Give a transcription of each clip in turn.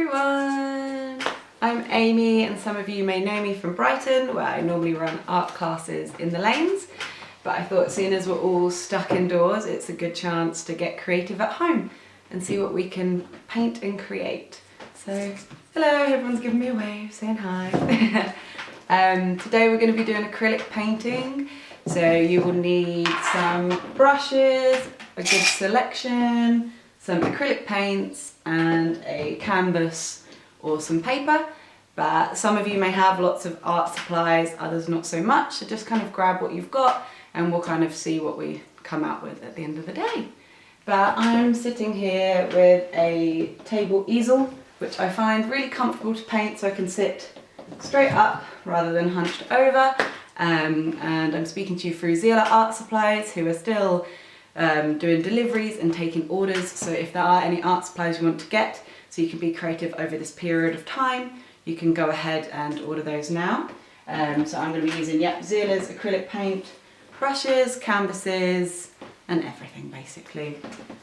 everyone! I'm Amy and some of you may know me from Brighton where I normally run art classes in the lanes, but I thought seeing as we're all stuck indoors it's a good chance to get creative at home and see what we can paint and create. So hello, everyone's giving me a wave saying hi. Today we're going to be doing acrylic painting, so you will need some brushes, a good selection, some acrylic paints and a canvas or some paper, but some of you may have lots of art supplies, others not so much, so just kind of grab what you've got and we'll kind of see what we come out with at the end of the day. But I'm sitting here with a table easel which I find really comfortable to paint, so I can sit straight up rather than hunched over, and I'm speaking to you through Zieler art supplies, who are still doing deliveries and taking orders, so if there are any art supplies you want to get so you can be creative over this period of time, you can go ahead and order those now. So I'm going to be using Zieler's acrylic paint, brushes, canvases and everything basically.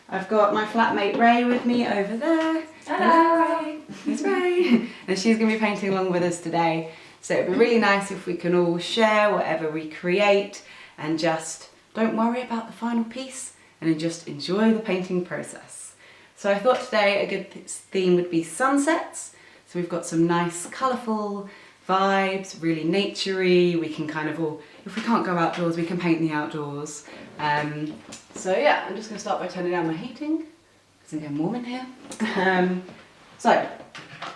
I've got my flatmate Ray with me over there. Hello! It's Ray! And she's going to be painting along with us today, so it'd be really nice if we can all share whatever we create and just don't worry about the final piece and just enjoy the painting process. So I thought today a good theme would be sunsets. So we've got some nice colourful vibes, really naturey. We can kind of all, if we can't go outdoors, we can paint in the outdoors. So yeah, I'm just going to start by turning down my heating because I'm getting warm in here. So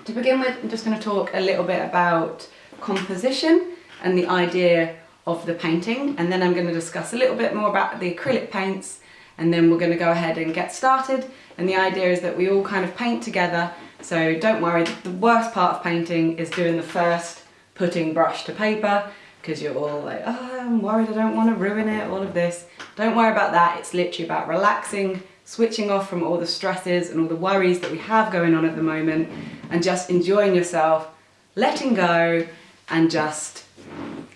to begin with, I'm just going to talk a little bit about composition and the idea of the painting, and then I'm going to discuss a little bit more about the acrylic paints, and then we're going to go ahead and get started. And the idea is that we all kind of paint together, so don't worry, the worst part of painting is doing the first putting brush to paper, because you're all like, oh, I'm worried I don't want to ruin it, all of this. Don't worry about that. It's literally about relaxing, switching off from all the stresses and all the worries that we have going on at the moment, and just enjoying yourself, letting go and just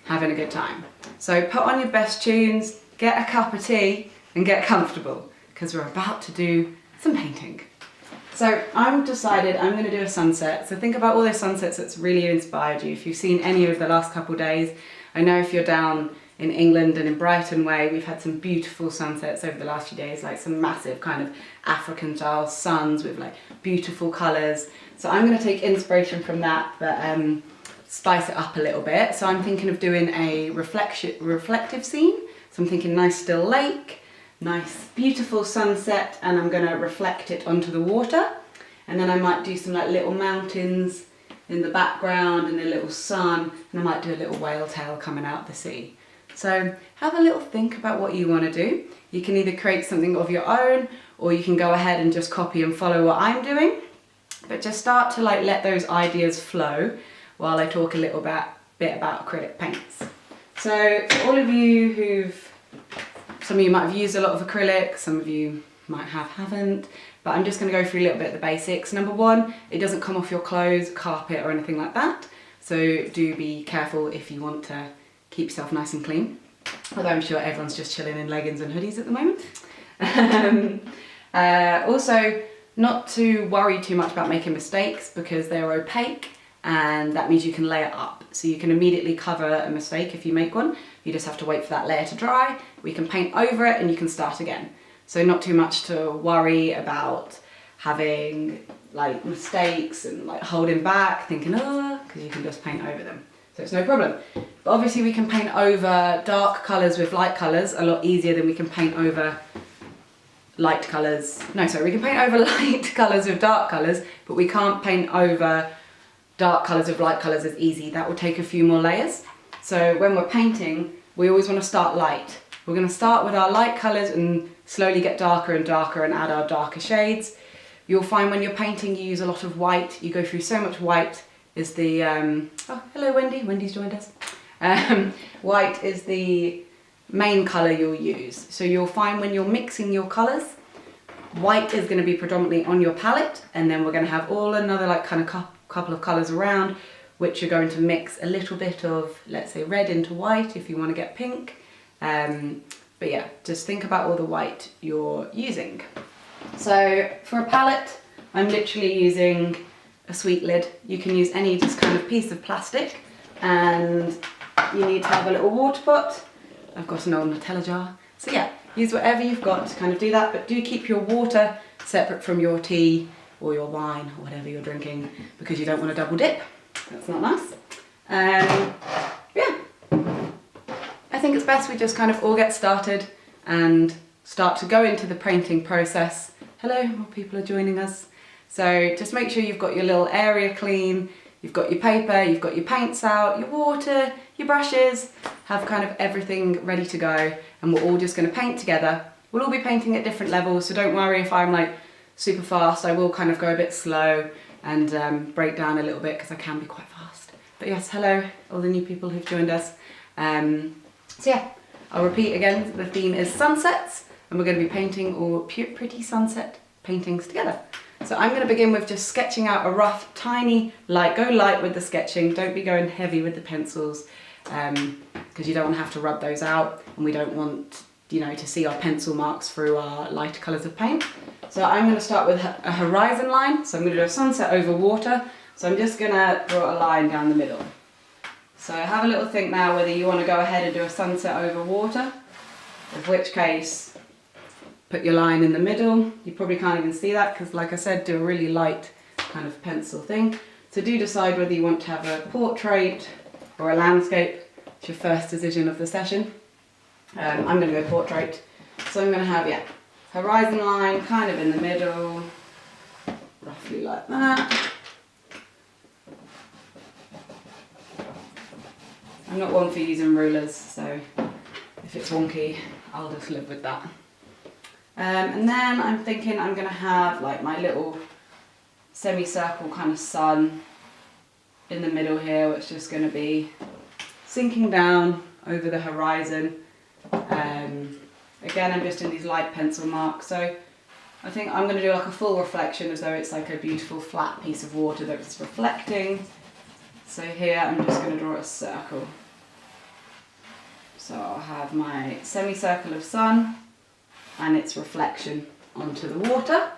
having a good time. So put on your best tunes, get a cup of tea and get comfortable, because we're about to do some painting. So I've decided I'm going to do a sunset. So think about all those sunsets that's really inspired you. If you've seen any of the last couple of days, I know if you're down in England and in Brighton way, we've had some beautiful sunsets over the last few days, like some massive kind of African style suns with like beautiful colours. So I'm going to take inspiration from that, but spice it up a little bit. So I'm thinking of doing a reflective scene. So I'm thinking nice still lake, nice beautiful sunset, and I'm going to reflect it onto the water. And then I might do some like little mountains in the background and a little sun, and I might do a little whale tail coming out the sea. So have a little think about what you want to do. You can either create something of your own, or you can go ahead and just copy and follow what I'm doing, but just start to like let those ideas flow while I talk a little bit about acrylic paints. So for all of you some of you might have used a lot of acrylic, some of you might haven't, but I'm just going to go through a little bit of the basics. Number one, it doesn't come off your clothes, carpet or anything like that, so do be careful if you want to keep yourself nice and clean, although I'm sure everyone's just chilling in leggings and hoodies at the moment. Also, not to worry too much about making mistakes, because they're opaque, and that means you can layer up. So you can immediately cover a mistake if you make one. You just have to wait for that layer to dry. We can paint over it and you can start again. So not too much to worry about having like mistakes and like holding back, thinking, oh, because you can just paint over them. So it's no problem. But obviously we can paint over dark colours with light colours a lot easier than we can paint over light colours. No, sorry, we can paint over light colours with dark colours, but we can't paint over dark colours with light colours as easy. That will take a few more layers. So when we're painting, we always want to start light. We're going to start with our light colours and slowly get darker and darker and add our darker shades. You'll find when you're painting you use a lot of white. You go through so much white. Is the, oh hello Wendy, Wendy's joined us. White is the main colour you'll use. So you'll find when you're mixing your colours, white is going to be predominantly on your palette, and then we're going to have all another like kind of couple of colours around, which you're going to mix a little bit of, let's say, red into white if you want to get pink. But yeah, just think about all the white you're using. So for a palette, I'm literally using a sweet lid. You can use any just kind of piece of plastic, and you need to have a little water pot. I've got an old Nutella jar. So yeah, use whatever you've got to kind of do that, but do keep your water separate from your tea or your wine or whatever you're drinking, because you don't want to double dip. That's not nice. Yeah, I think it's best we just kind of all get started and start to go into the painting process. Hello, more people are joining us. So just make sure you've got your little area clean, you've got your paper, you've got your paints out, your water, your brushes, have kind of everything ready to go, and we're all just going to paint together. We'll all be painting at different levels, so don't worry if I'm like super fast. I will kind of go a bit slow and break down a little bit because I can be quite fast. But yes, hello, all the new people who've joined us. So yeah, I'll repeat again, the theme is sunsets, and we're going to be painting all pretty sunset paintings together. So I'm going to begin with just sketching out a rough, tiny light. Go light with the sketching, don't be going heavy with the pencils, because you don't want to have to rub those out, and we don't want, you know, to see our pencil marks through our lighter colours of paint. So I'm going to start with a horizon line. So I'm going to do a sunset over water. So I'm just going to draw a line down the middle. So have a little think now whether you want to go ahead and do a sunset over water, in which case put your line in the middle. You probably can't even see that because, like I said, do a really light kind of pencil thing. So do decide whether you want to have a portrait or a landscape. It's your first decision of the session. I'm going to go portrait. So I'm going to have, yeah, horizon line kind of in the middle, roughly like that. I'm not one for using rulers, so if it's wonky, I'll just live with that. And then I'm thinking I'm going to have like my little semicircle kind of sun in the middle here, which is just going to be sinking down over the horizon. Again, I'm just in these light pencil marks, so I think I'm going to do like a full reflection as though it's like a beautiful flat piece of water that's reflecting. So here I'm just going to draw a circle. So I'll have my semicircle of sun and its reflection onto the water.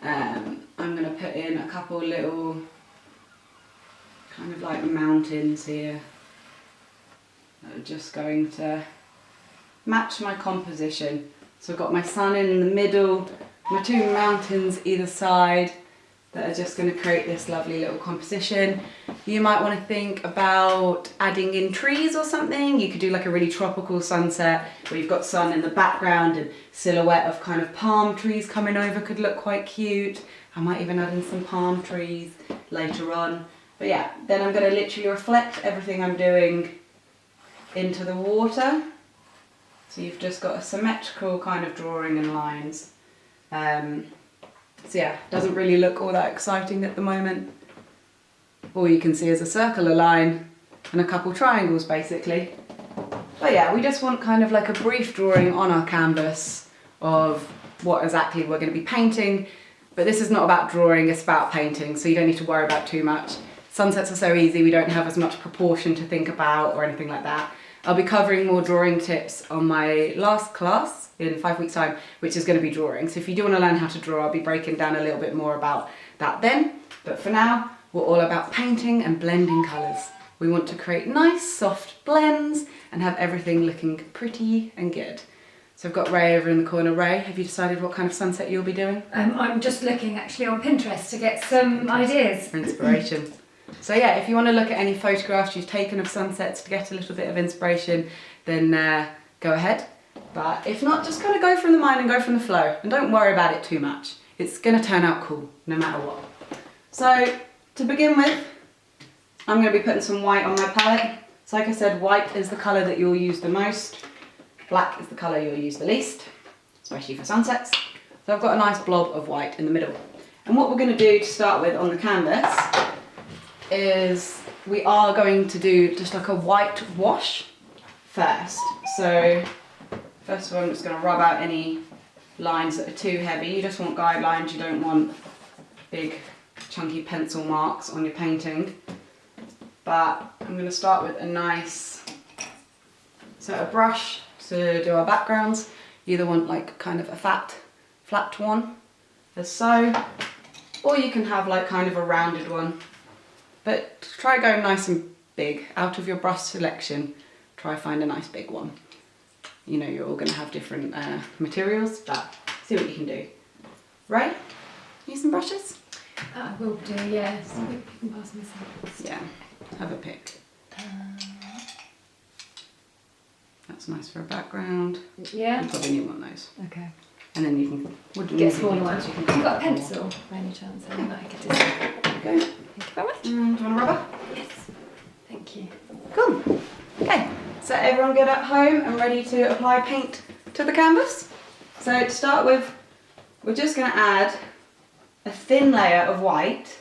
I'm going to put in a couple little kind of like mountains here that are just going to match my composition. So I've got my sun in the middle, my two mountains either side that are just going to create this lovely little composition. You might want to think about adding in trees or something. You could do like a really tropical sunset where you've got sun in the background and silhouette of kind of palm trees coming over could look quite cute. I might even add in some palm trees later on. But yeah, then I'm going to literally reflect everything I'm doing into the water. So you've just got a symmetrical kind of drawing and lines. So yeah, doesn't really look all that exciting at the moment. All you can see is a circle, a line, and a couple triangles basically. But yeah, we just want kind of like a brief drawing on our canvas of what exactly we're going to be painting. But this is not about drawing, it's about painting, so you don't need to worry about too much. Sunsets are so easy, we don't have as much proportion to think about or anything like that. I'll be covering more drawing tips on my last class in 5 weeks' time, which is going to be drawing. So if you do want to learn how to draw, I'll be breaking down a little bit more about that then. But for now, we're all about painting and blending colours. We want to create nice, soft blends and have everything looking pretty and good. So I've got Ray over in the corner. Ray, have you decided what kind of sunset you'll be doing? I'm just looking actually on Pinterest to get some ideas. For inspiration. So yeah, if you want to look at any photographs you've taken of sunsets to get a little bit of inspiration, then go ahead. But if not, just kind of go from the mind and go from the flow, and don't worry about it too much. It's going to turn out cool, no matter what. So to begin with, I'm going to be putting some white on my palette. So like I said, white is the colour that you'll use the most. Black is the colour you'll use the least, especially for sunsets. So I've got a nice blob of white in the middle. And what we're going to do to start with on the canvas is we are going to do just like a white wash first. So first of all, I'm just going to rub out any lines that are too heavy. You just want guidelines, you don't want big chunky pencil marks on your painting. But I'm going to start with a nice, so a brush to do our backgrounds. You either want like kind of a flat one, as so. or you can have like kind of a rounded one. But try going nice and big. Out of your brush selection, try find a nice big one. You know, you're all going to have different materials, but see what you can do. Right? Use some brushes? I will do, yes. You can pass me some. Yeah, have a pick. That's nice for a background. Yeah? You probably need one of those. Okay. And then you can Get smaller ones. You Have can you got a pencil by any chance? I might get this. Go. Thank you very much. Do you want a rubber? Yes. Thank you. Cool. Okay, so everyone good at home and ready to apply paint to the canvas? So to start with, we're just going to add a thin layer of white.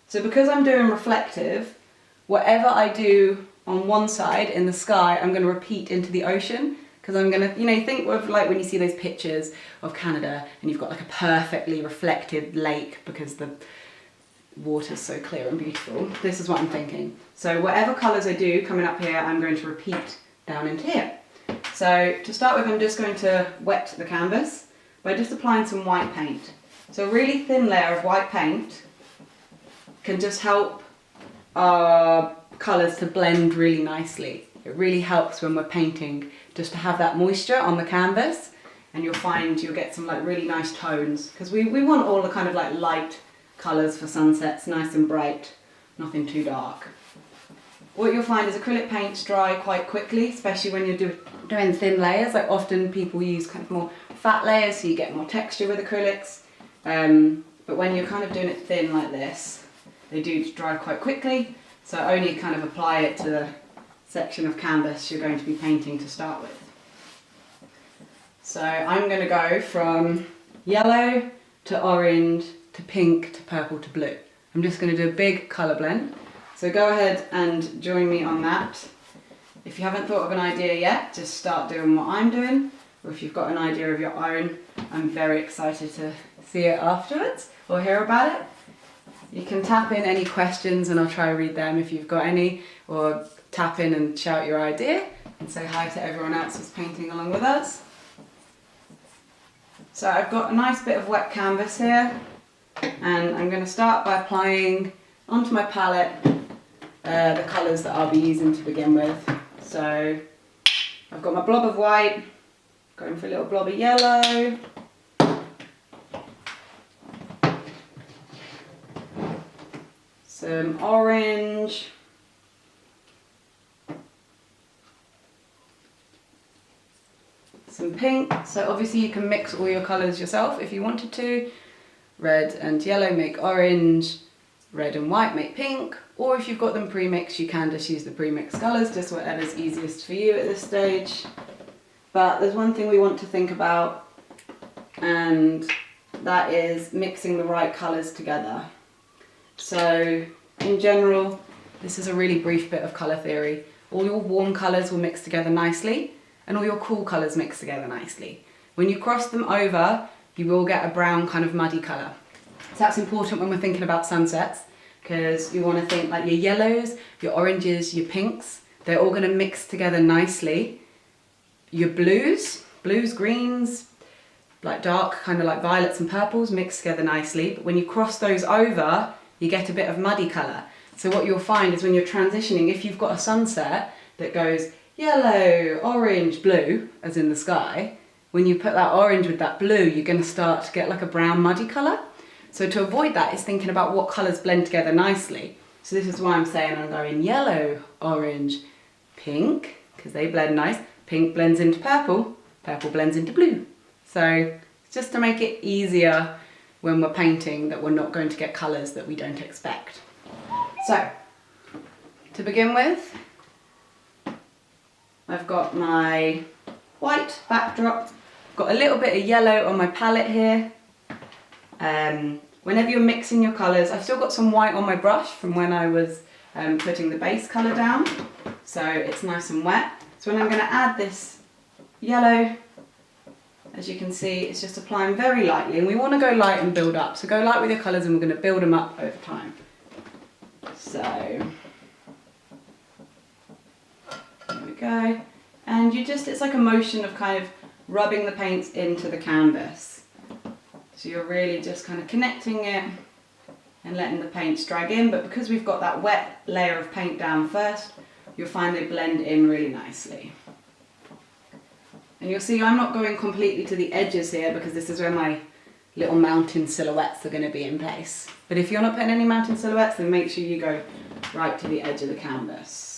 So because I'm doing reflective, whatever I do on one side in the sky, I'm going to repeat into the ocean. Because I'm going to, you know, think of like when you see those pictures of Canada and you've got like a perfectly reflected lake because the water's so clear and beautiful. This is what I'm thinking. So whatever colours I do coming up here, I'm going to repeat down into here. So to start with, I'm just going to wet the canvas by just applying some white paint. So a really thin layer of white paint can just help our colours to blend really nicely. It really helps when we're painting just to have that moisture on the canvas, and you'll find you'll get some like really nice tones, because we want all the kind of like light colours for sunsets, nice and bright, nothing too dark. What you'll find is acrylic paints dry quite quickly, especially when you're doing thin layers. Like often people use kind of more fat layers so you get more texture with acrylics, but when you're kind of doing it thin like this, they do dry quite quickly, so only kind of apply it to the section of canvas you're going to be painting to start with. So I'm going to go from yellow to orange to pink to purple to blue. I'm just going to do a big colour blend. So go ahead and join me on that. If you haven't thought of an idea yet, just start doing what I'm doing. Or if you've got an idea of your own, I'm very excited to see it afterwards or hear about it. You can tap in any questions and I'll try to read them if you've got any, or tap in and shout your idea and say hi to everyone else who's painting along with us. So I've got a nice bit of wet canvas here, and I'm going to start by applying onto my palette the colours that I'll be using to begin with. So I've got my blob of white, going for a little blob of yellow, some orange, some pink. So obviously you can mix all your colours yourself if you wanted to. Red and yellow make orange, red and white make pink, or if you've got them pre-mixed, you can just use the pre-mixed colours, just whatever's easiest for you at this stage. But there's one thing we want to think about, and that is mixing the right colours together. So in general, this is a really brief bit of colour theory. All your warm colours will mix together nicely, and all your cool colours mix together nicely. When you cross them over, you will get a brown kind of muddy colour. So that's important when we're thinking about sunsets, because you want to think like your yellows, your oranges, your pinks, they're all going to mix together nicely. Your blues, greens, like dark kind of like violets and purples mix together nicely, but when you cross those over, you get a bit of muddy colour. So what you'll find is when you're transitioning, if you've got a sunset that goes yellow, orange, blue, as in the sky, when you put that orange with that blue, you're going to start to get like a brown muddy colour. So to avoid that is thinking about what colours blend together nicely. So this is why I'm saying I'm going yellow, orange, pink, because they blend nice. Pink blends into purple, purple blends into blue. So it's just to make it easier when we're painting that we're not going to get colours that we don't expect. So to begin with, I've got my white backdrop, got a little bit of yellow on my palette here. Whenever you're mixing your colours, I've still got some white on my brush from when I was putting the base colour down, so it's nice and wet. So when I'm going to add this yellow, as you can see, it's just applying very lightly, and we want to go light and build up. So go light with your colours and we're going to build them up over time. So there we go. And it's like a motion of kind of rubbing the paints into the canvas. So you're really just kind of connecting it and letting the paints drag in, but because we've got that wet layer of paint down first, you'll find they blend in really nicely. And you'll see I'm not going completely to the edges here because this is where my little mountain silhouettes are going to be in place. But if you're not putting any mountain silhouettes, then make sure you go right to the edge of the canvas.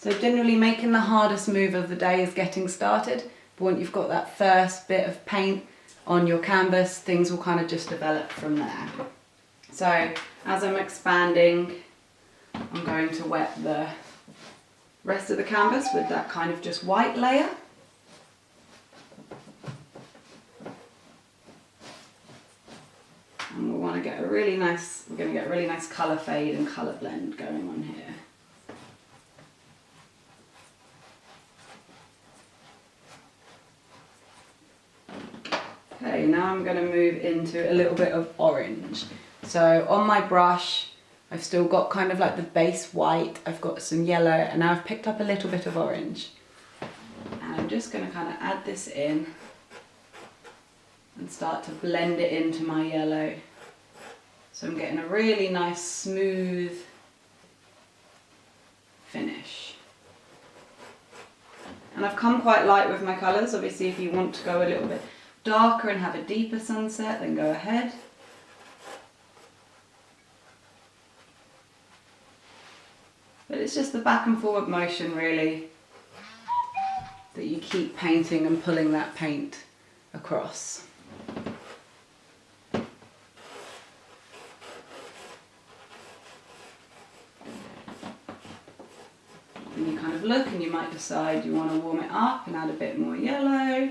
So generally making the hardest move of the day is getting started, but once you've got that first bit of paint on your canvas, things will kind of just develop from there. So as I'm expanding, I'm going to wet the rest of the canvas with that kind of just white layer. And we'll want to get a really nice, we're going to get a really nice colour fade and colour blend going on here. Okay, now I'm going to move into a little bit of orange. So on my brush, I've still got kind of like the base white, I've got some yellow, and now I've picked up a little bit of orange. And I'm just going to kind of add this in and start to blend it into my yellow. So I'm getting a really nice smooth finish. And I've come quite light with my colours. Obviously if you want to go a little bit darker and have a deeper sunset, then go ahead. But it's just the back and forward motion really that you keep painting and pulling that paint across. And you kind of look and you might decide you want to warm it up and add a bit more yellow.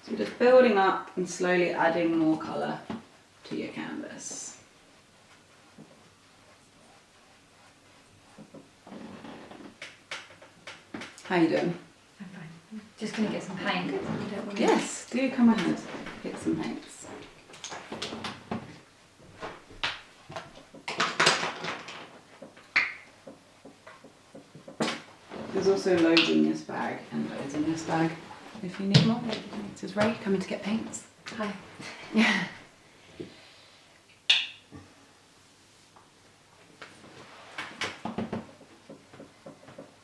So you're just building up and slowly adding more colour to your canvas. How you doing? I'm fine. Just going to get some paint. You don't want Yes, do come ahead, pick some paints. There's also loads in this bag and loads in this bag. If you need more, this is Ray coming to get paints. Hi. Yeah.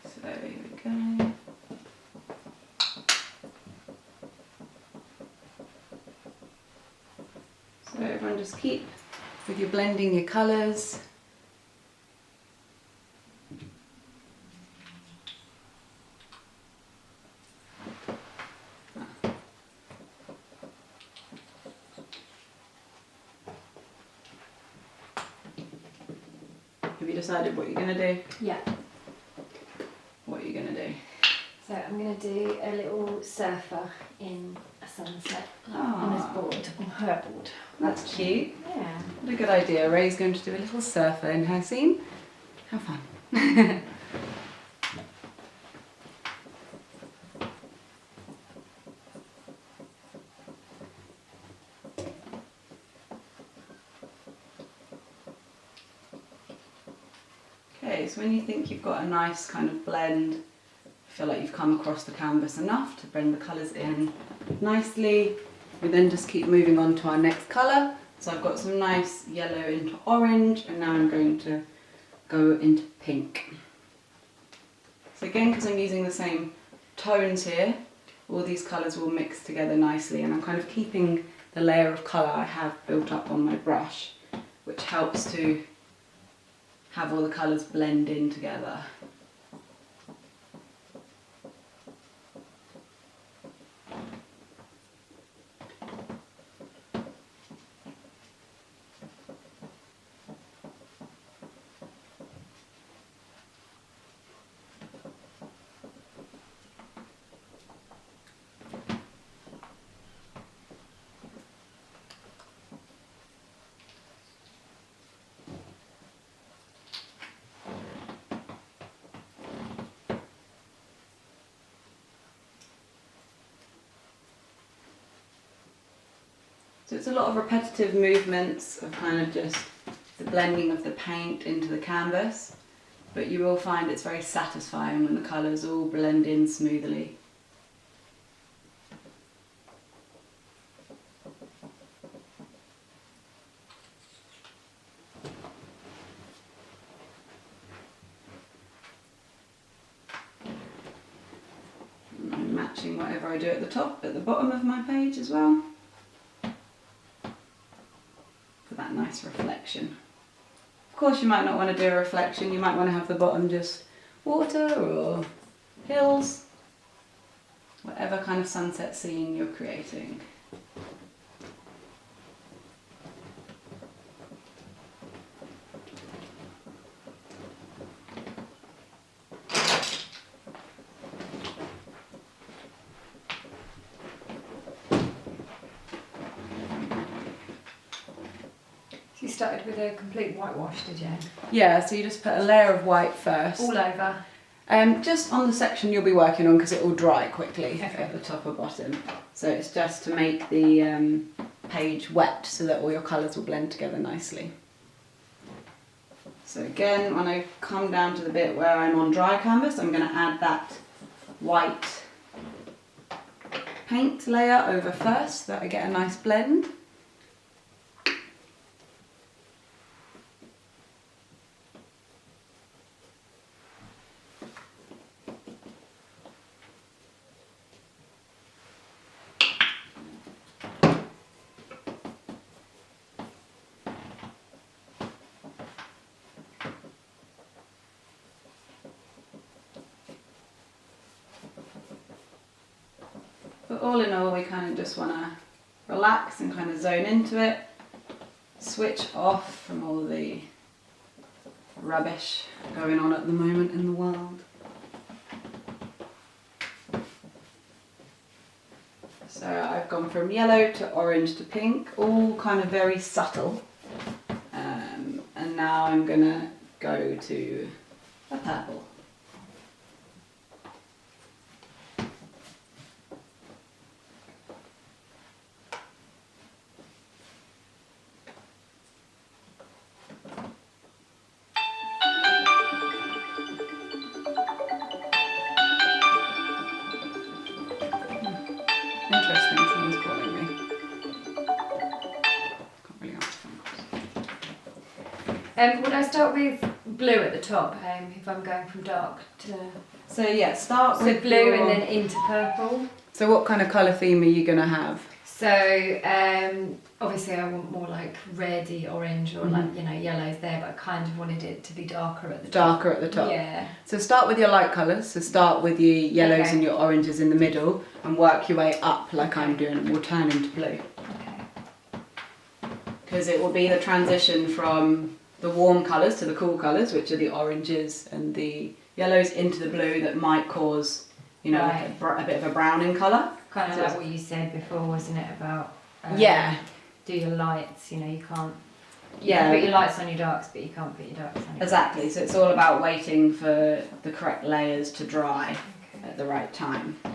So here we go. So everyone just keep with your blending your colours. Have you decided what you're going to do? Yeah. What are you going to do? So I'm going to do a little surfer in a sunset on his board, on her board. That's cute. Yeah. What a good idea. Ray's going to do a little surfer in her scene. How fun. Okay, so when you think you've got a nice kind of blend, feel like you've come across the canvas enough to bring the colours in nicely, we then just keep moving on to our next colour. So I've got some nice yellow into orange, and now I'm going to go into pink. So again, because I'm using the same tones here, all these colours will mix together nicely, and I'm kind of keeping the layer of colour I have built up on my brush, which helps to have all the colours blend in together. So it's a lot of repetitive movements of kind of just the blending of the paint into the canvas, but you will find it's very satisfying when the colours all blend in smoothly. And I'm matching whatever I do at the top, at the bottom of my page as well, for that nice reflection. Of course, you might not want to do a reflection, you might want to have the bottom just water or hills, whatever kind of sunset scene you're creating. You started with a complete whitewash, did you? Yeah, so you just put a layer of white first. All over? Just on the section you'll be working on, because it will dry quickly Okay. at the top or bottom. So it's just to make the page wet so that all your colours will blend together nicely. So again, when I come down to the bit where I'm on dry canvas, I'm going to add that white paint layer over first so that I get a nice blend. But all in all, we kind of just want to relax and kind of zone into it, switch off from all the rubbish going on at the moment in the world. So I've gone from yellow to orange to pink, all kind of very subtle. And now I'm going to go to a purple. Interesting, someone's calling me. Can't really answer phone calls. Would I start with blue at the top if I'm going from dark to... So yeah, start So with blue your... and then into purple. So what kind of colour theme are you going to have? So obviously I want more like reddy orange or like, you know, yellows there, but I kind of wanted it to be darker at the top. Darker at the top. Yeah. So start with your light colours, so start with your yellows Okay. and your oranges in the middle and work your way up like I'm doing, and we'll turn into blue. Okay. Because it will be the transition from the warm colours to the cool colours, which are the oranges and the yellows, into the blue that might cause, you know, Right. like a bit of a brown in colour. Kind of So like what you said before, wasn't it, about Yeah. do your lights, you know, you can't Yeah. put your lights on your darks, but you can't put your darks on your Exactly, so it's all about waiting for the correct layers to dry lights. Okay. at the right time. Yeah.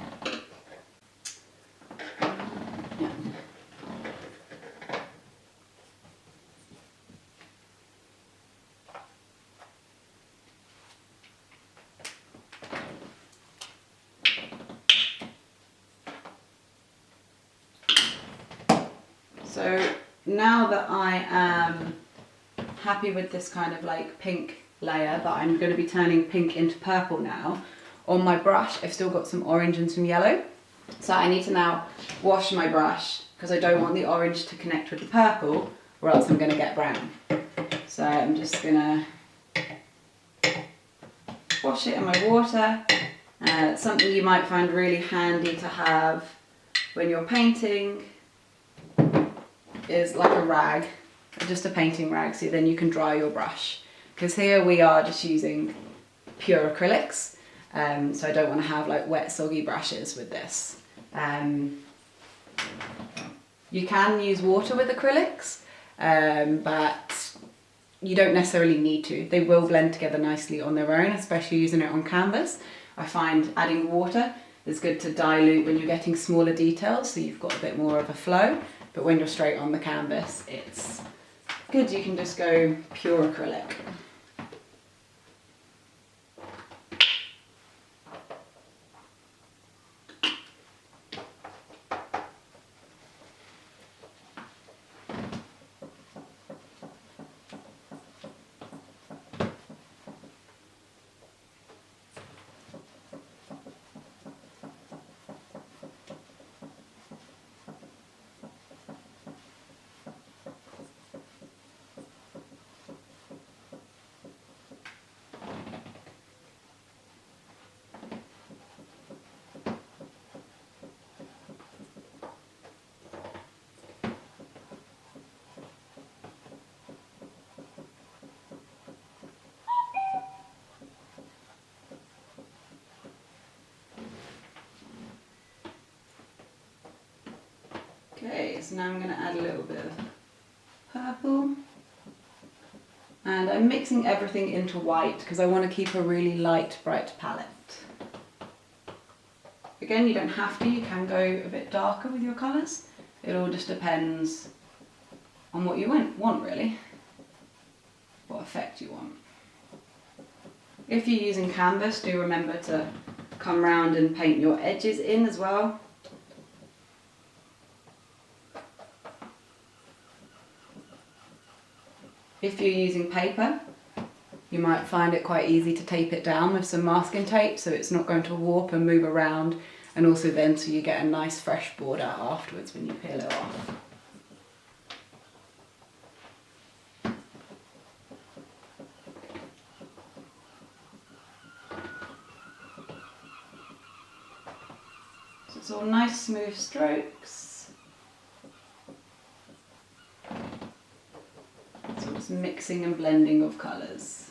So now that I am happy with this kind of like pink layer, but I'm going to be turning pink into purple now, on my brush I've still got some orange and some yellow. So I need to now wash my brush because I don't want the orange to connect with the purple or else I'm going to get brown. So I'm just going to wash it in my water. Something you might find really handy to have when you're painting is like a rag, just a painting rag, so then you can dry your brush. Because here we are just using pure acrylics, so I don't want to have like wet soggy brushes with this. You can use water with acrylics, but you don't necessarily need to. They will blend together nicely on their own, especially using it on canvas. I find adding water is good to dilute when you're getting smaller details, so you've got a bit more of a flow. but when you're straight on the canvas, it's good. You can just go pure acrylic. Okay, so now I'm going to add a little bit of purple. And I'm mixing everything into white because I want to keep a really light, bright palette. Again, you don't have to, you can go a bit darker with your colours. It all just depends on what you want really, what effect you want. If you're using canvas, do remember to come round and paint your edges in as well. If you're using paper, you might find it quite easy to tape it down with some masking tape so it's not going to warp and move around, and also then so you get a nice fresh border afterwards when you peel it off. So it's all nice smooth strokes. So it's mixing and blending of colours.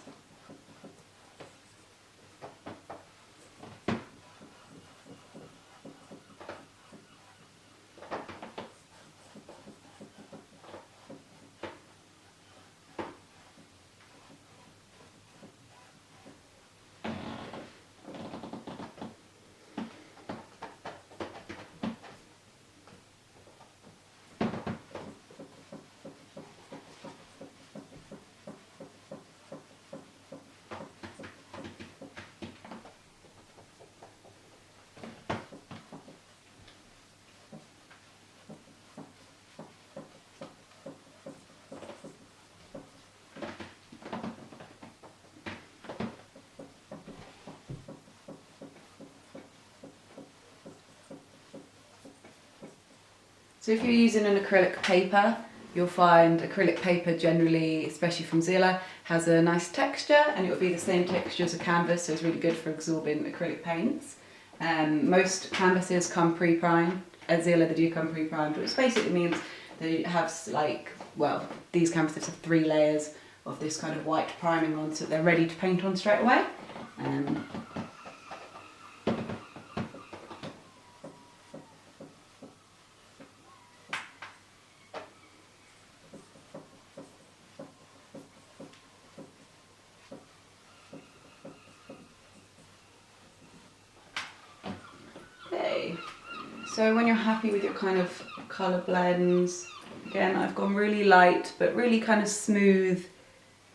So if you're using an acrylic paper, you'll find acrylic paper generally, especially from Zieler, has a nice texture, and it'll be the same texture as a canvas, so it's really good for absorbing acrylic paints. Most canvases come pre-primed. At Zieler they do come pre-primed, which basically means they have these canvases have 3 layers of this kind of white priming on, so they're ready to paint on straight away. So when you're happy with your kind of colour blends, again I've gone really light but really kind of smooth,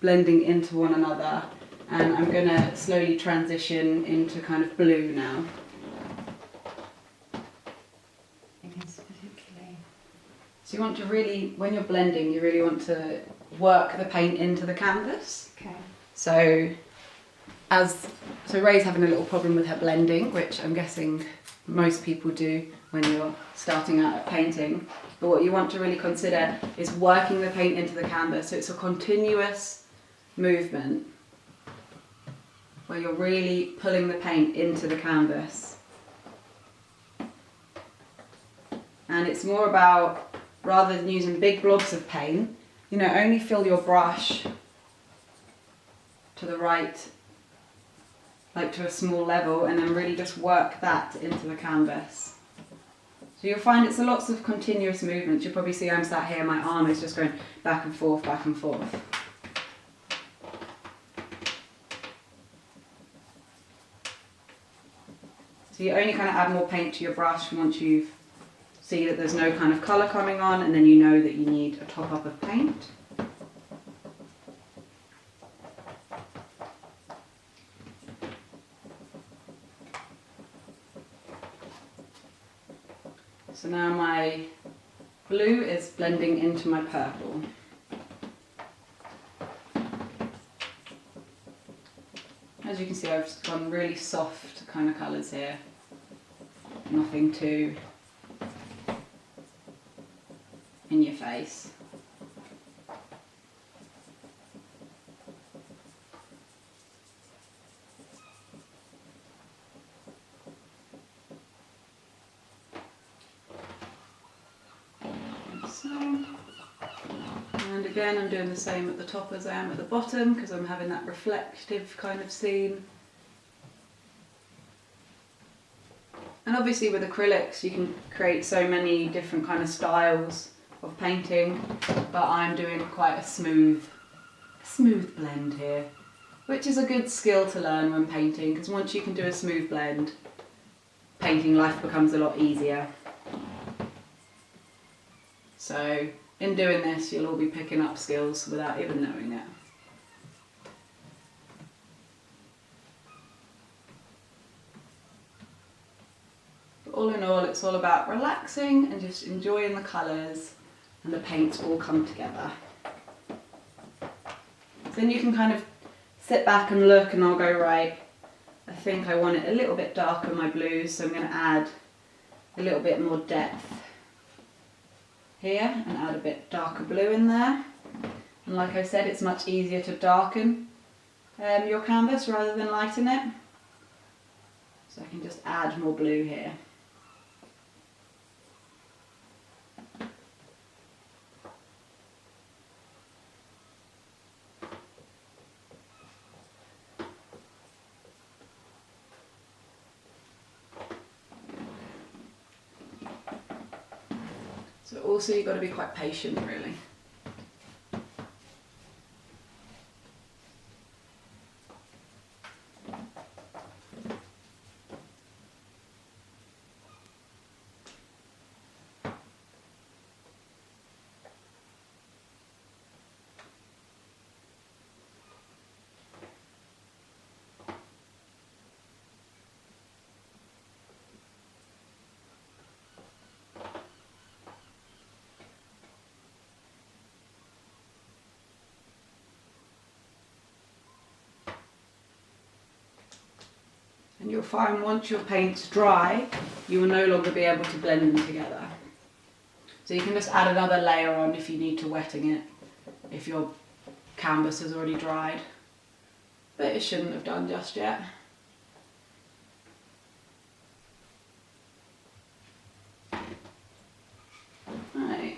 blending into one another, and I'm going to slowly transition into kind of blue now. So you want to really, when you're blending, you really want to work the paint into the canvas. Okay. So Ray's having a little problem with her blending, which I'm guessing most people do when you're starting out at painting. But what you want to really consider is working the paint into the canvas, so it's a continuous movement where you're really pulling the paint into the canvas. And it's more about, rather than using big blobs of paint, only fill your brush to the right, like to a small level, and then really just work that into the canvas. So you'll find it's lots of continuous movements. You'll probably see I'm sat here, my arm is just going back and forth, back and forth. So you only kind of add more paint to your brush once you've see that there's no kind of colour coming on, and then you know that you need a top up of paint. So now my blue is blending into my purple. As you can see, I've gone really soft kind of colours here. Nothing too in your face. And again, I'm doing the same at the top as I am at the bottom because I'm having that reflective kind of scene. And obviously with acrylics you can create so many different kind of styles of painting, but I'm doing quite a smooth blend here, which is a good skill to learn when painting, because once you can do a smooth blend, painting life becomes a lot easier. So in doing this, you'll all be picking up skills without even knowing it. But all in all, it's all about relaxing and just enjoying the colours, and the paints all come together. So then you can kind of sit back and look, and I'll go, right, I think I want it a little bit darker, my blues, so I'm going to add a little bit more depth here and add a bit darker blue in there. And like I said, it's much easier to darken your canvas rather than lighten it. So I can just add more blue here. So also you've got to be quite patient, really. And you'll find once your paint's dry, you will no longer be able to blend them together. So you can just add another layer on if you need to, wetting it, if your canvas has already dried. But it shouldn't have done just yet. Right.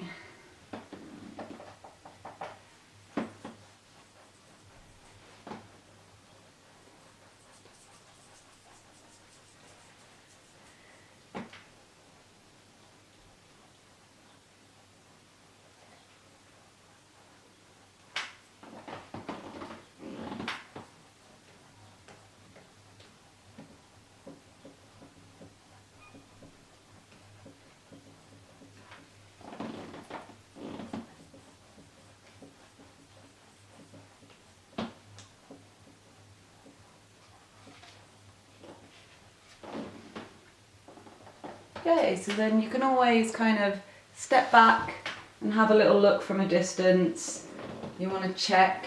Okay, so then you can always kind of step back and have a little look from a distance. You want to check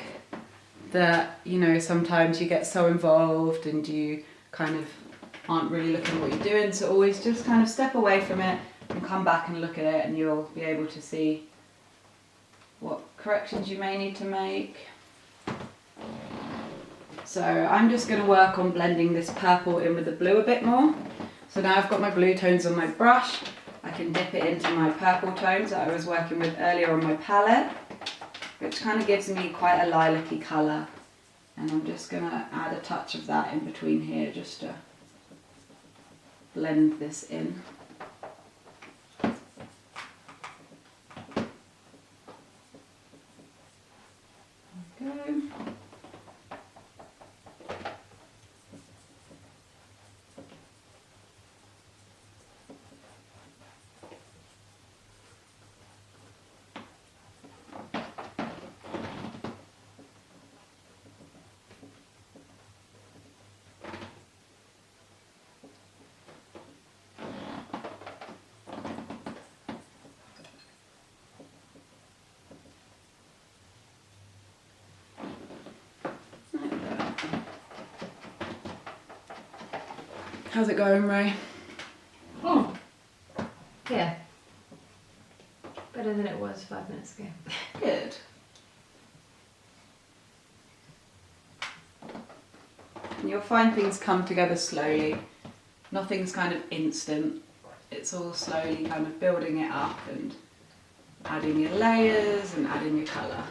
that, you know, sometimes you get so involved and you kind of aren't really looking at what you're doing, so always just kind of step away from it and come back and look at it, and you'll be able to see what corrections you may need to make. So I'm just going to work on blending this purple in with the blue a bit more. So now I've got my blue tones on my brush, I can dip it into my purple tones that I was working with earlier on my palette, which kind of gives me quite a lilac-y colour. And I'm just going to add a touch of that in between here just to blend this in. There we go. How's it going, Ray? Oh, yeah. Better than it was 5 minutes ago. Good. And you'll find things come together slowly. Nothing's kind of instant. It's all slowly kind of building it up and adding your layers and adding your colour.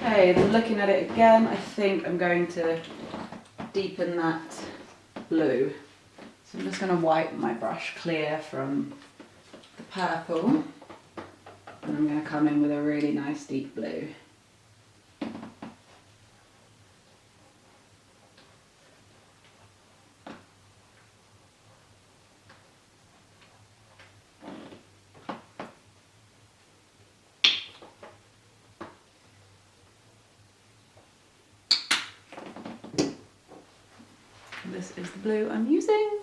Okay, then looking at it again, I think I'm going to deepen that blue. So I'm just going to wipe my brush clear from the purple, and I'm going to come in with a really nice deep blue. This is the blue I'm using.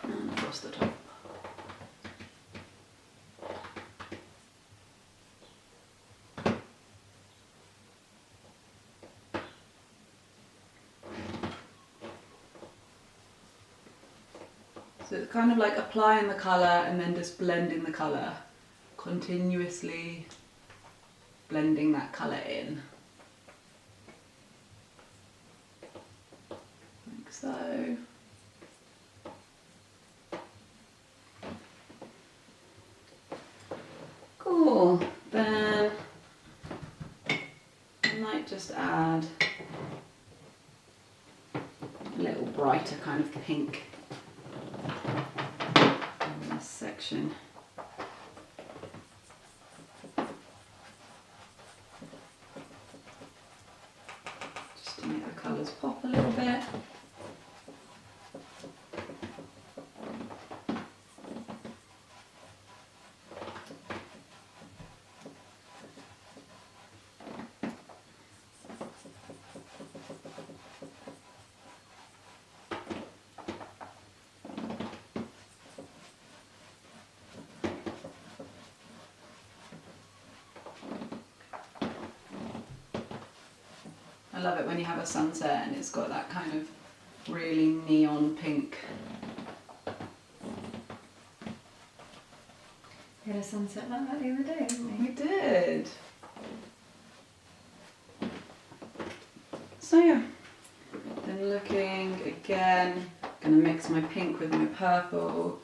And across the top. So it's kind of like applying the colour and then just blending the colour, continuously blending that colour in. Like so. Cool. Then I might just add a little brighter kind of pink in this section. Just to make the colours pop a little bit. I love it when you have a sunset and it's got that kind of really neon pink. We had a sunset like that the other day, didn't we? We did. So yeah, then looking again, gonna mix my pink with my purple,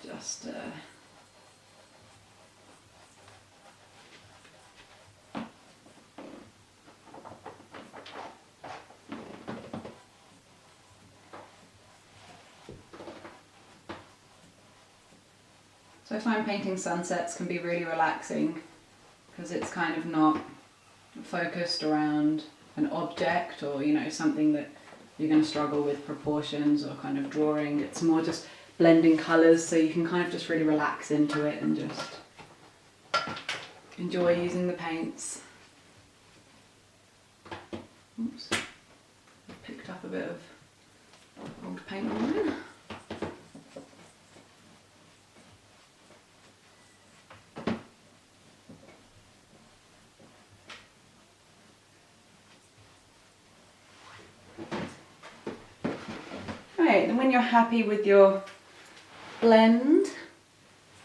just So I find painting sunsets can be really relaxing because it's kind of not focused around an object or, you know, something that you're going to struggle with proportions or kind of drawing. It's more just blending colours, so you can kind of just really relax into it and just enjoy using the paints. Oops, I've picked up a bit of old paint on mine. Right, and when you're happy with your blend,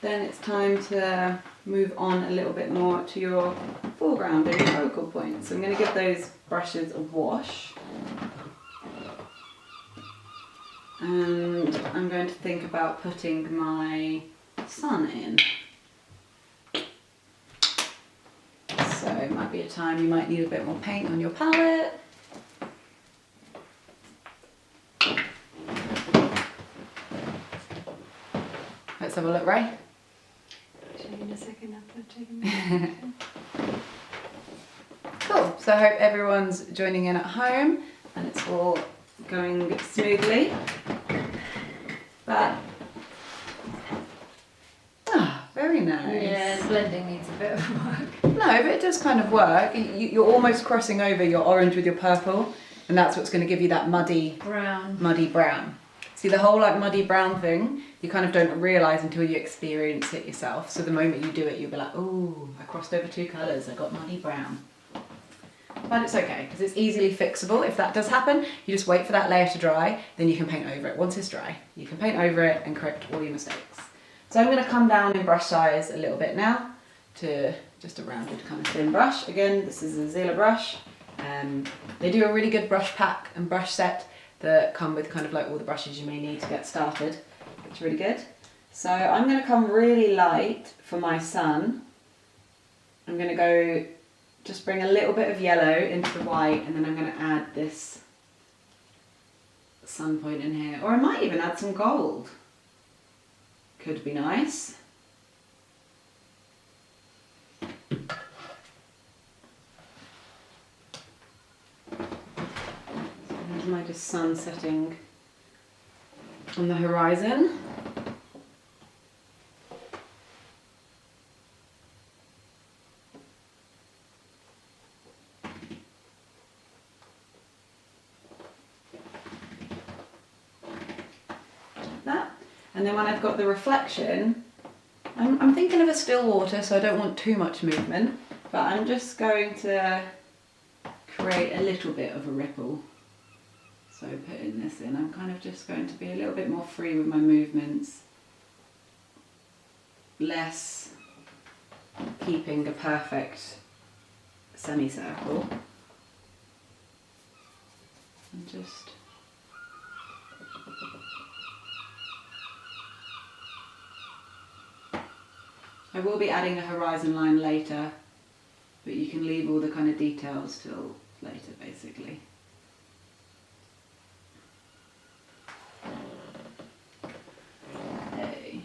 then it's time to move on a little bit more to your foreground and your focal points. So I'm going to give those brushes a wash. And I'm going to think about putting my sun in. So it might be a time you might need a bit more paint on your palette. let's have a look, Ray. Show you in a second after taking Cool, so I hope everyone's joining in at home and it's all going smoothly. But, very nice. Yeah, blending needs a bit of work. No, but it does kind of work. You're almost crossing over your orange with your purple, and that's what's going to give you that muddy brown. See, the whole like muddy brown thing, you kind of don't realise until you experience it yourself. So the moment you do it, you'll be like, oh, I crossed over 2 colours, I got muddy brown. But it's okay, because it's easily fixable. If that does happen, you just wait for that layer to dry, then you can paint over it. Once it's dry, you can paint over it and correct all your mistakes. So I'm going to come down in brush size a little bit now to just a rounded kind of thin brush. Again, this is a Zieler brush. They do a really good brush pack and brush set that come with kind of like all the brushes you may need to get started, which is really good. So I'm going to come really light for my sun. I'm going to go just bring a little bit of yellow into the white, and then I'm going to add this sun point in here. Or I might even add some gold. Could be nice. There's my just sun setting on the horizon. That. And then when I've got the reflection, I'm thinking of a still water, so I don't want too much movement, but I'm just going to create a little bit of a ripple. So putting this in, I'm kind of just going to be a little bit more free with my movements, less keeping a perfect semicircle, and just I will be adding a horizon line later, but you can leave all the kind of details till later basically. Okay.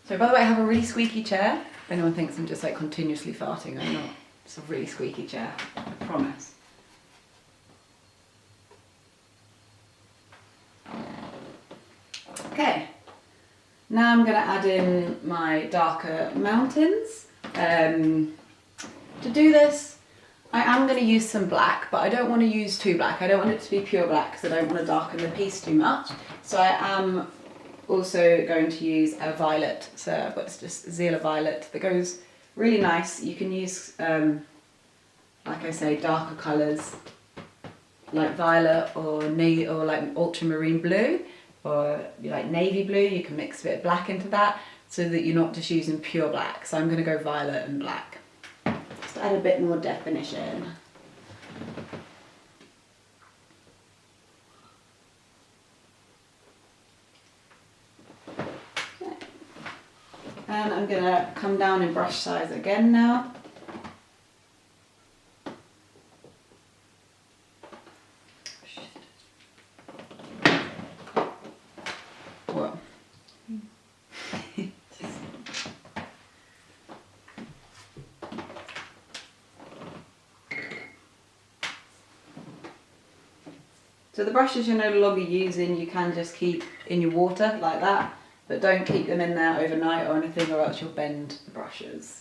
So by the way, I have a really squeaky chair. If anyone thinks I'm just like continuously farting, I'm not. It's a really squeaky chair, I promise. Okay. Now I'm going to add in my darker mountains. To do this, I am going to use some black, but I don't want to use too black. I don't want it to be pure black because I don't want to darken the piece too much. So I am also going to use a violet. So I've got this Zieler violet that goes really nice. You can use, like I say, darker colours like violet or like ultramarine blue. Or you like navy blue, you can mix a bit of black into that so that you're not just using pure black. So I'm going to go violet and black, just to add a bit more definition. Okay. And I'm going to come down in brush size again now. So the brushes you're no longer using, you can just keep in your water like that, but don't keep them in there overnight or anything, or else you'll bend the brushes.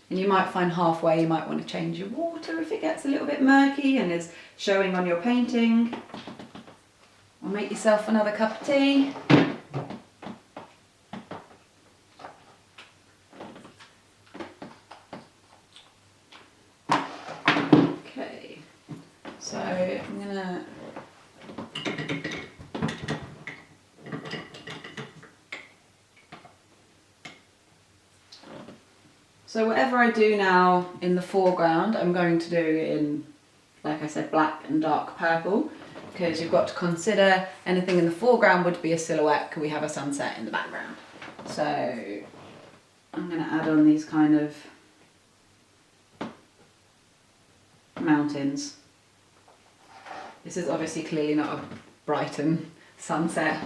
And you might find halfway you might want to change your water if it gets a little bit murky and is showing on your painting. Or make yourself another cup of tea. Okay, so I'm gonna So whatever I do now in the foreground, I'm going to do in, like I said, black and dark purple, because you've got to consider anything in the foreground would be a silhouette, because we have a sunset in the background. So I'm going to add on these kind of mountains. This is obviously clearly not a Brighton sunset.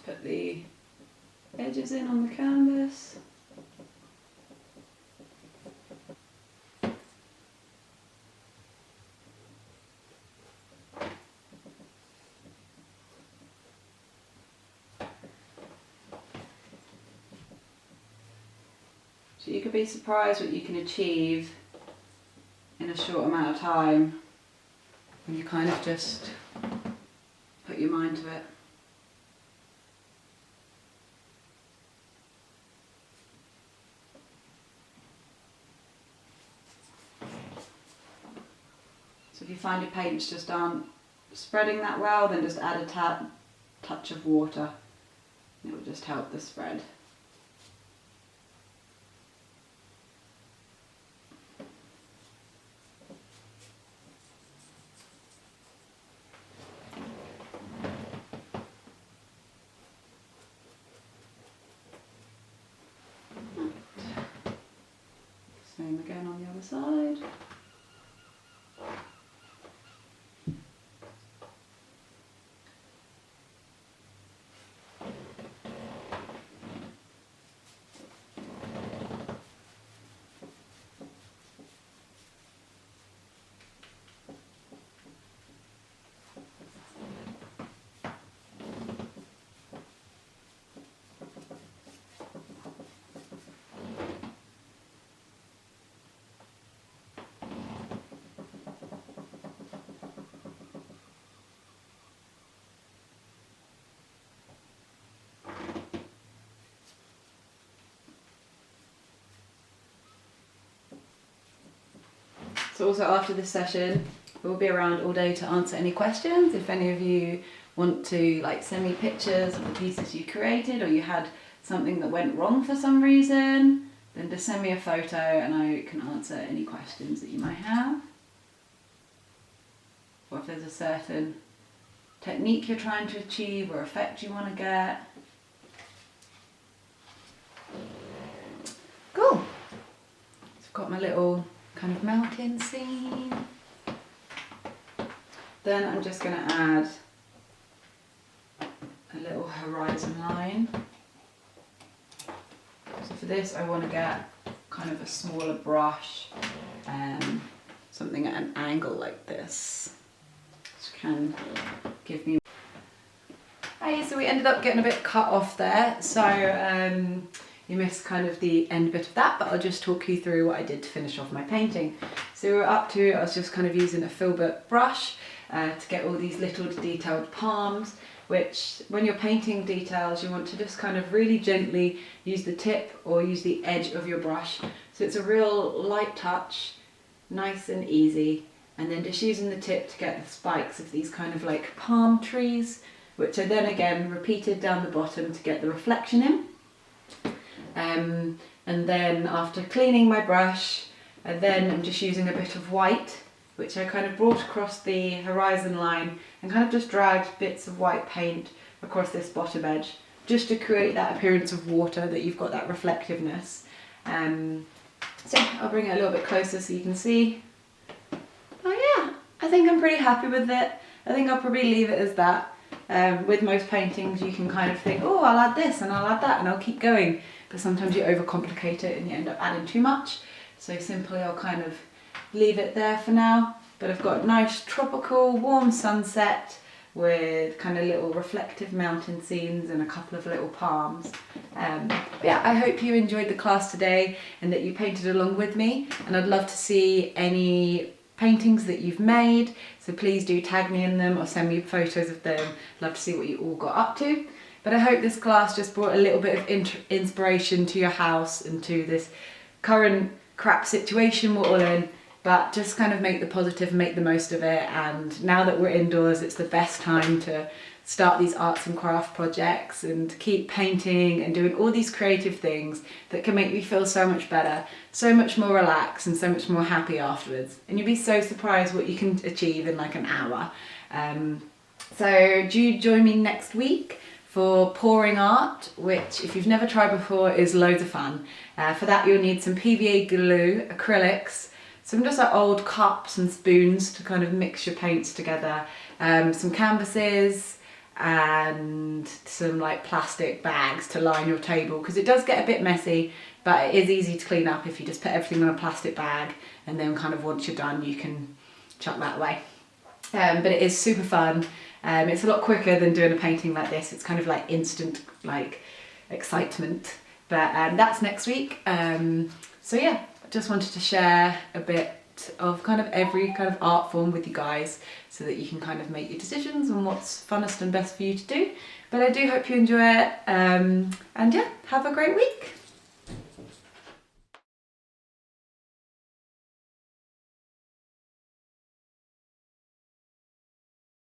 put the edges in on the canvas. So you could be surprised what you can achieve in a short amount of time when you kind of just put your mind to it. So if you find your paints just aren't spreading that well, then just add a touch of water and it will just help the spread. Same again on the other side. So also after this session, we'll be around all day to answer any questions. If any of you want to send me pictures of the pieces you created, or you had something that went wrong for some reason, then just send me a photo and I can answer any questions that you might have. Or if there's a certain technique you're trying to achieve or effect you want to get. Cool. So I've got my little kind of mountain scene. Then I'm just going to add a little horizon line. So for this I want to get kind of a smaller brush, something at an angle like this, which can give me... Hey, so we ended up getting a bit cut off there, so you missed kind of the end bit of that, but I'll just talk you through what I did to finish off my painting. So we're up to, I was just kind of using a filbert brush to get all these little detailed palms, which when you're painting details you want to just kind of really gently use the tip or use the edge of your brush. So it's a real light touch, nice and easy, and then just using the tip to get the spikes of these kind of like palm trees, which are then again repeated down the bottom to get the reflection in. And then after cleaning my brush, then I'm just using a bit of white, which I kind of brought across the horizon line and kind of just dragged bits of white paint across this bottom edge, just to create that appearance of water, that you've got that reflectiveness. So I'll bring it a little bit closer so you can see. Oh yeah, I think I'm pretty happy with it. I think I'll probably leave it as that. With most paintings you can kind of think, oh, I'll add this and I'll add that and I'll keep going, but sometimes you overcomplicate it and you end up adding too much. So simply I'll kind of leave it there for now, but I've got nice tropical warm sunset with kind of little reflective mountain scenes and a couple of little palms. Yeah, I hope you enjoyed the class today and that you painted along with me, and I'd love to see any paintings that you've made, so please do tag me in them or send me photos of them. Love to see what you all got up to. But I hope this class just brought a little bit of inspiration to your house and to this current crap situation we're all in, but just kind of make the positive, make the most of it. And now that we're indoors, it's the best time to start these arts and craft projects and keep painting and doing all these creative things that can make me feel so much better, so much more relaxed and so much more happy afterwards. And you'll be so surprised what you can achieve in like an hour. So do join me next week for pouring art, which if you've never tried before is loads of fun. For that you'll need some PVA glue, acrylics, some just like old cups and spoons to kind of mix your paints together, some canvases, and some like plastic bags to line your table, because it does get a bit messy, but it is easy to clean up if you just put everything on a plastic bag, and then kind of once you're done you can chuck that away. But it is super fun. It's a lot quicker than doing a painting like this. It's kind of like instant like excitement, but that's next week. So yeah, I just wanted to share a bit of kind of every kind of art form with you guys, so that you can kind of make your decisions on what's funnest and best for you to do. But I do hope you enjoy it, and yeah, have a great week.